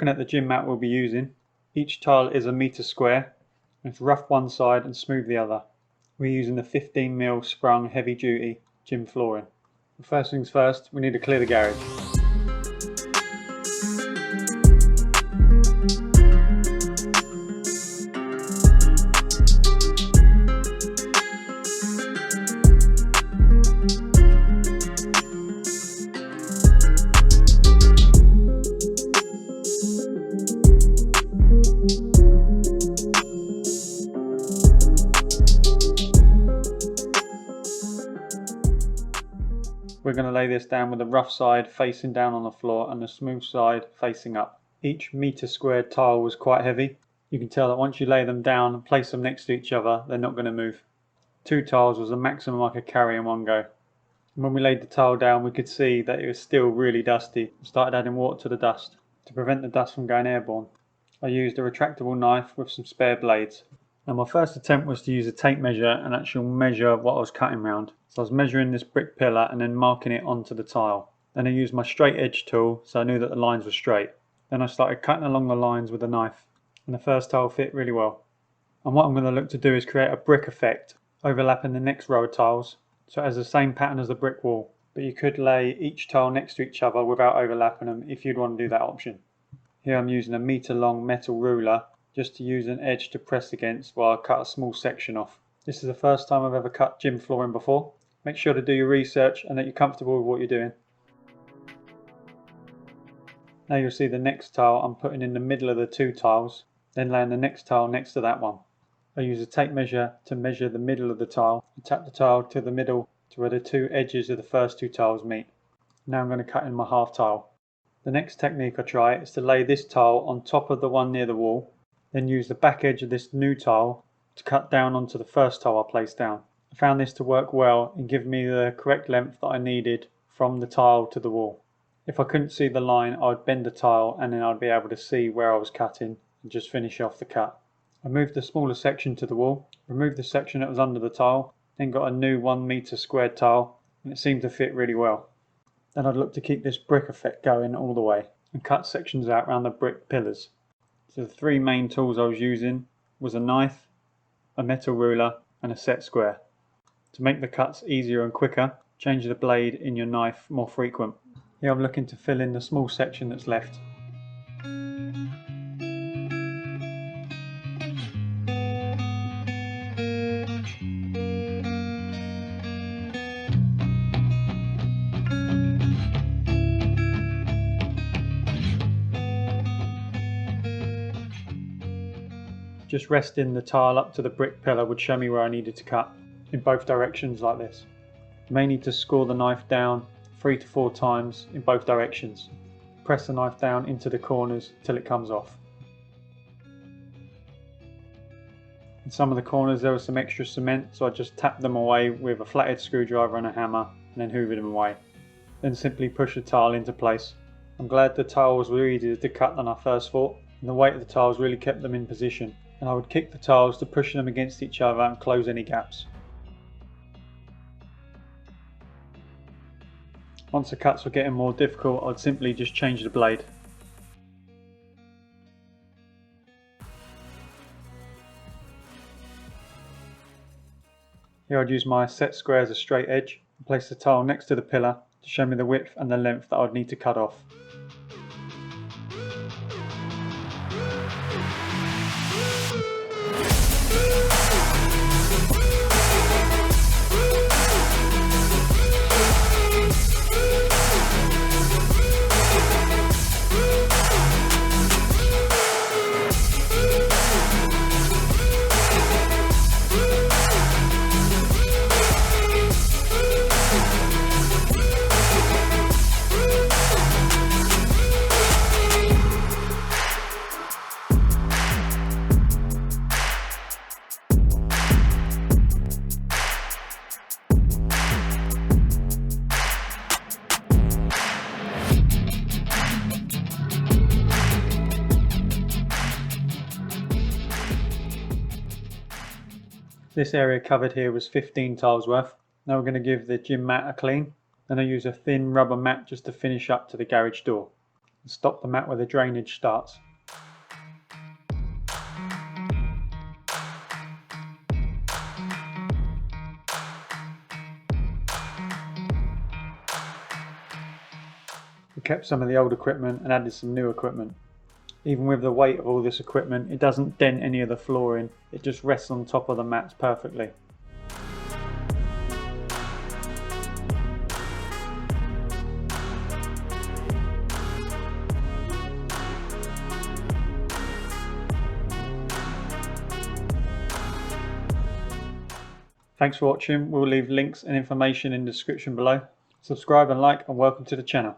Looking at the gym mat we'll be using, each tile is a metre square, and it's rough one side and smooth the other. We're using the 15mm sprung heavy duty gym flooring. But first things first, we need to clear the garage. We're going to lay this down with the rough side facing down on the floor and the smooth side facing up. Each metre squared tile was quite heavy. You can tell that once you lay them down and place them next to each other, they're not going to move. 2 tiles was the maximum I could carry in one go. And when we laid the tile down, we could see that it was still really dusty. I started adding water to the dust. To prevent the dust from going airborne, I used a retractable knife with some spare blades. Now my first attempt was to use a tape measure and actually measure what I was cutting round. So I was measuring this brick pillar and then marking it onto the tile. Then I used my straight edge tool so I knew that the lines were straight. Then I started cutting along the lines with a knife, and the first tile fit really well. And what I'm going to look to do is create a brick effect overlapping the next row of tiles, so it has the same pattern as the brick wall, but you could lay each tile next to each other without overlapping them if you'd want to do that option. Here I'm using a metre long metal ruler just to use an edge to press against while I cut a small section off. This is the first time I've ever cut gym flooring before. Make sure to do your research and that you're comfortable with what you're doing. Now you'll see the next tile I'm putting in the middle of the 2 tiles, then laying the next tile next to that one. I use a tape measure to measure the middle of the tile and tap the tile to the middle to where the 2 edges of the first 2 tiles meet. Now I'm going to cut in my half tile. The next technique I try is to lay this tile on top of the one near the wall, then use the back edge of this new tile to cut down onto the first tile I placed down. I found this to work well and give me the correct length that I needed from the tile to the wall. If I couldn't see the line, I would bend the tile and then I'd be able to see where I was cutting and just finish off the cut. I moved the smaller section to the wall, removed the section that was under the tile, then got a new 1 metre squared tile, and it seemed to fit really well. Then I'd look to keep this brick effect going all the way and cut sections out around the brick pillars. So the 3 main tools I was using was a knife, a metal ruler and a set square. To make the cuts easier and quicker, change the blade in your knife more frequent. Here I'm looking to fill in the small section that's left. Just resting the tile up to the brick pillar would show me where I needed to cut, in both directions like this. You may need to score the knife down 3 to 4 times in both directions. Press the knife down into the corners till it comes off. In some of the corners there was some extra cement, so I just tapped them away with a flathead screwdriver and a hammer and then hoovered them away. Then simply push the tile into place. I'm glad the tiles were easier to cut than I first thought, and the weight of the tiles really kept them in position. And I would kick the tiles to push them against each other and close any gaps. Once the cuts were getting more difficult, I'd simply just change the blade. Here I'd use my set square as a straight edge and place the tile next to the pillar to show me the width and the length that I'd need to cut off. This area covered here was 15 tiles worth. Now we're going to give the gym mat a clean. Then I use a thin rubber mat just to finish up to the garage door. and stop the mat where the drainage starts. We kept some of the old equipment and added some new equipment. Even with the weight of all this equipment, it doesn't dent any of the flooring, it just rests on top of the mats perfectly. Thanks for watching. We'll leave links and information in the description below. Subscribe and like, and welcome to the channel.